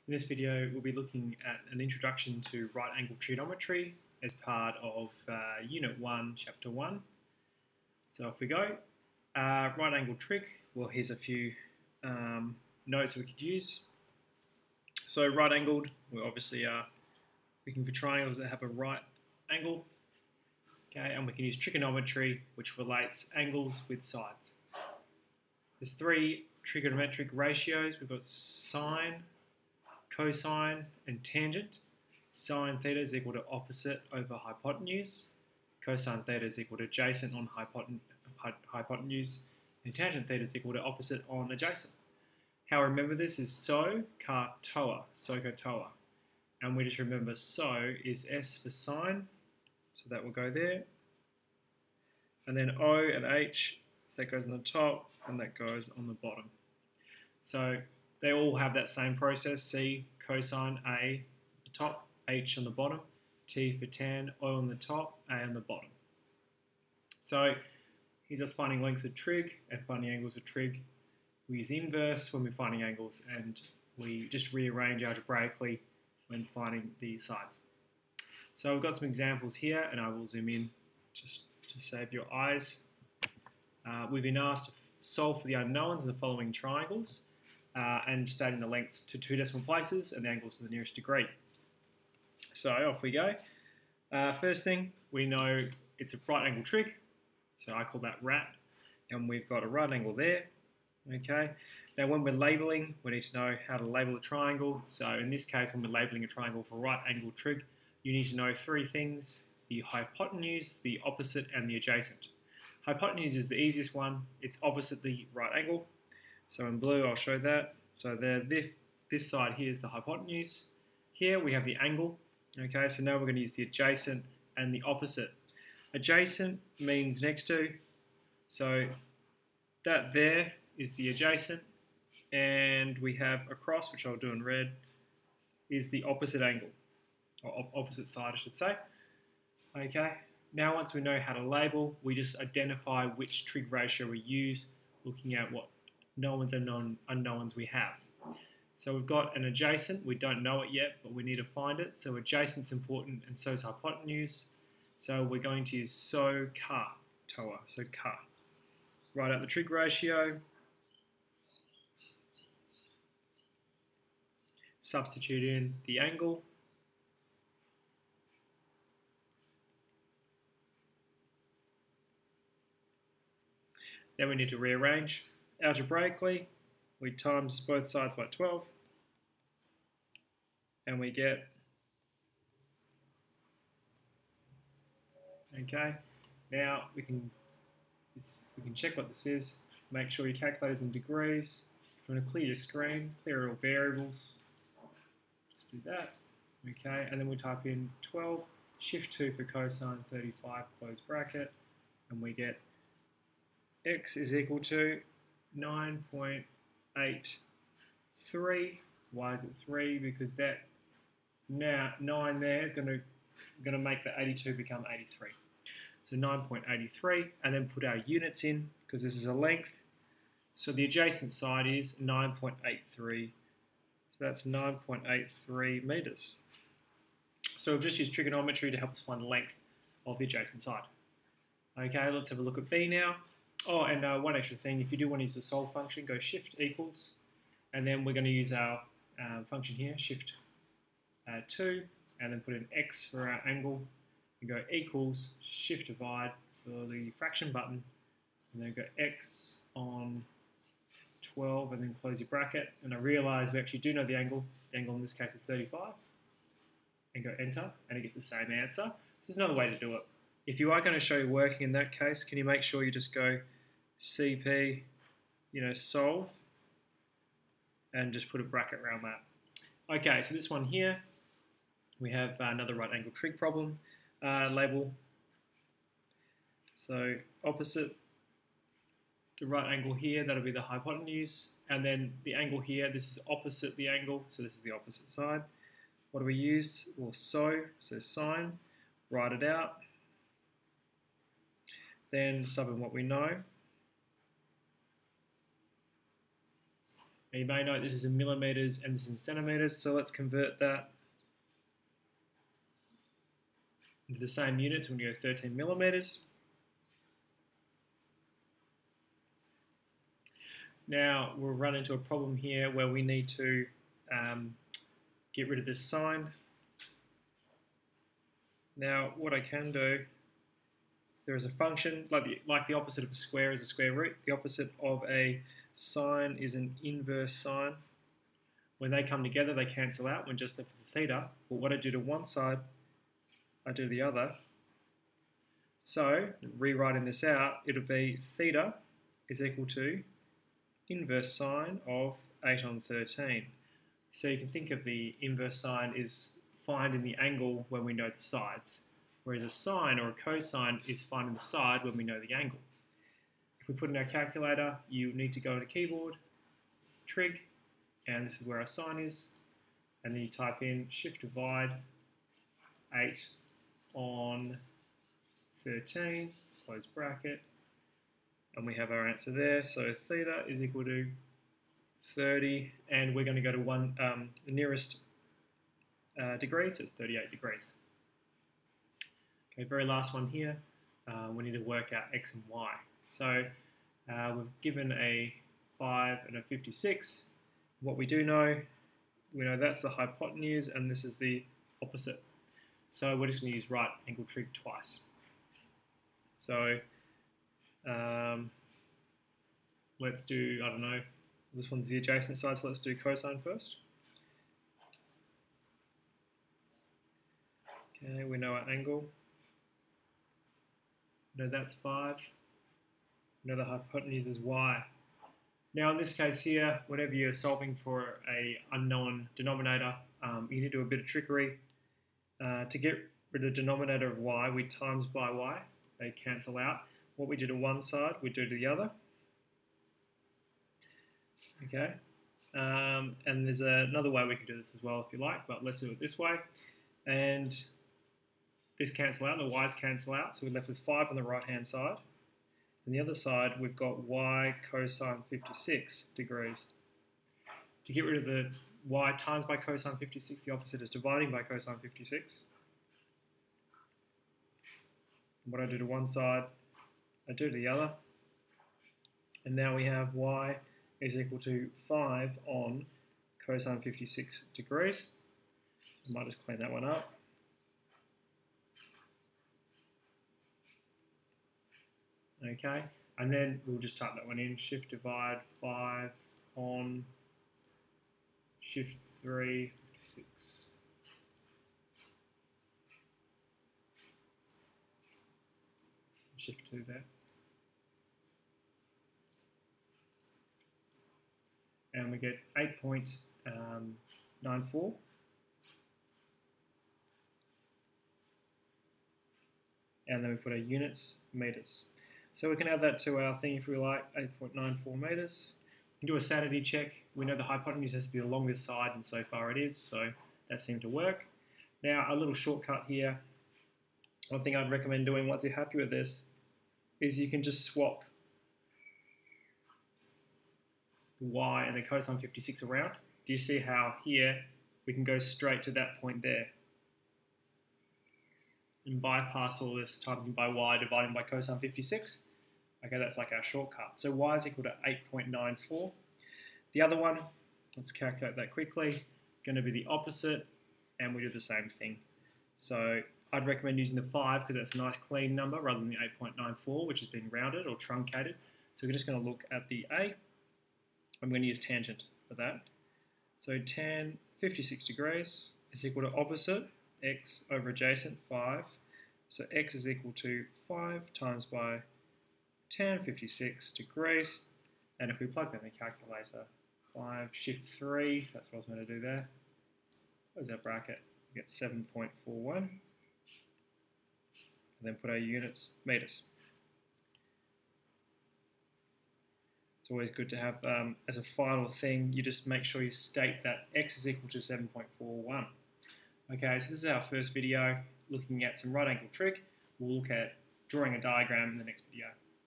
In this video, we'll be looking at an introduction to right-angle trigonometry as part of Unit 1, Chapter 1. So off we go. Right-angle trig. Well, here's a few notes we could use. So right-angled, we obviously are looking for triangles that have a right angle. Okay, and we can use trigonometry, which relates angles with sides. There's three trigonometric ratios. We've got sine, cosine, and tangent. Sine theta is equal to opposite over hypotenuse. Cosine theta is equal to adjacent on hypotenuse. And tangent theta is equal to opposite on adjacent. How I remember this is so, ka, toa, toa. And we just remember so is S for sine, so that will go there. And then O and H, that goes on the top, and that goes on the bottom. So they all have that same process, C, cosine, A, the top, H on the bottom, T for tan, O on the top, A on the bottom. So here's us finding lengths with trig and finding angles with trig. We use inverse when we're finding angles, and we just rearrange algebraically when finding the sides. So we've got some examples here, and I will zoom in just to save your eyes. We've been asked to solve for the unknowns in the following triangles and stating the lengths to 2 decimal places and the angles to the nearest degree. So off we go. First thing, we know it's a right angle trig, so I call that RAT, and we've got a right angle there. Okay. Now when we're labelling, we need to know how to label a triangle. So in this case, when we're labelling a triangle for right angle trig, you need to know 3 things: the hypotenuse, the opposite, and the adjacent. Hypotenuse is the easiest one. It's opposite the right angle. So in blue, I'll show that. So this side here is the hypotenuse. Here we have the angle. Okay, so now we're going to use the adjacent and the opposite. Adjacent means next to. So that there is the adjacent. And we have across, which I'll do in red, is the opposite angle. Or opposite side, I should say. Okay, now once we know how to label, we just identify which trig ratio we use, looking at what knowns and unknowns we have. So we've got an adjacent, we don't know it yet, but we need to find it. So adjacent's important, and so is hypotenuse. So we're going to use so, ka, toa, so ka. Write out the trig ratio. Substitute in the angle. Then we need to rearrange. Algebraically, we times both sides by 12, and we get, okay, now we can check what this is. Make sure your calculator's in degrees. If you want to clear your screen, clear all variables, just do that. Okay, and then we type in 12, shift 2 for cosine 35, close bracket, and we get x is equal to 9.83. Why is it 3? Because that now 9 there is going to make the 82 become 83. So 9.83, and then put our units in because this is a length. So the adjacent side is 9.83. So that's 9.83 meters. So we've just used trigonometry to help us find the length of the adjacent side. Okay, let's have a look at B now. Oh, and one extra thing, if you do want to use the solve function, go shift equals, and then we're going to use our function here, shift 2, and then put in x for our angle, and go equals, shift divide for the fraction button, and then go x on 12, and then close your bracket. And I realise we actually do know the angle. The angle in this case is 35, and go enter, and it gets the same answer. So there's another way to do it. If you are going to show you working in that case, can you make sure you just go CP, solve, and just put a bracket around that. Okay, so this one here, we have another right angle trig problem label. So opposite the right angle here, that'll be the hypotenuse, and then the angle here, this is opposite the angle, so this is the opposite side. What do we use? Well, so sine, write it out. Then sub in what we know. Now you may note this is in millimeters and this is in centimeters, so let's convert that into the same units. We're going to go 13 millimeters. Now we'll run into a problem here where we need to get rid of this sign. Now what I can do, there is a function, like the opposite of a square is a square root. The opposite of a sine is an inverse sine. When they come together, they cancel out when just left with the theta. But what I do to one side, I do the other. So, rewriting this out, it'll be theta is equal to inverse sine of 8 on 13. So you can think of the inverse sine is finding the angle when we know the sides, whereas a sine or a cosine is finding the side when we know the angle. If we put in our calculator, you need to go to keyboard, trig, and this is where our sine is, and then you type in shift divide 8 on 13, close bracket, and we have our answer there. So theta is equal to 30, and we're going to go to the nearest degree, so it's 38 degrees. Okay, very last one here, we need to work out x and y. So we've given a 5 and a 56. What we do know, we know that's the hypotenuse and this is the opposite. So we're just going to use right angle trig twice. So let's do, I don't know, this one's the adjacent side, so let's do cosine first. Okay, we know our angle. We know that's 5. We know the hypotenuse is y. Now in this case here, whenever you're solving for an unknown denominator, you need to do a bit of trickery. To get rid of the denominator of y, we times by y. They cancel out. What we do to one side, we do to the other. Okay, and there's another way we can do this as well if you like, but let's do it this way. And this cancel out, the y's cancel out, so we're left with 5 on the right hand side. On the other side, we've got y cosine 56 degrees. To get rid of the y times by cosine 56, the opposite is dividing by cosine 56. And what I do to one side, I do to the other. And now we have y is equal to 5 on cosine 56 degrees. I might just clean that one up. Okay, and then we'll just type that one in, shift divide 5 on shift 3, 56. Shift 2 there. And we get 8.94. And then we put our units, meters. So we can add that to our thing if we like, 8.94 meters. We can do a sanity check. We know the hypotenuse has to be the longest side, and so far it is, so that seemed to work. Now, a little shortcut here. One thing I'd recommend doing once you're happy with this is you can just swap the y and the cosine 56 around. Do you see how here we can go straight to that point there and bypass all this times by y dividing by cosine 56? Okay, that's like our shortcut. So y is equal to 8.94. The other one, let's calculate that quickly. It's going to be the opposite, and we do the same thing. So I'd recommend using the 5 because that's a nice clean number rather than the 8.94, which has been rounded or truncated. So we're just going to look at the a. I'm going to use tangent for that. So tan 56 degrees is equal to opposite, x over adjacent, 5. So x is equal to 5 times by tan 56 degrees. And if we plug that in the calculator, 5, shift 3, that's what I was going to do there. Close our bracket, we get 7.41. And then put our units, meters. It's always good to have, as a final thing, you just make sure you state that x is equal to 7.41. Okay, so this is our first video looking at some right angle trig. We'll look at drawing a diagram in the next video.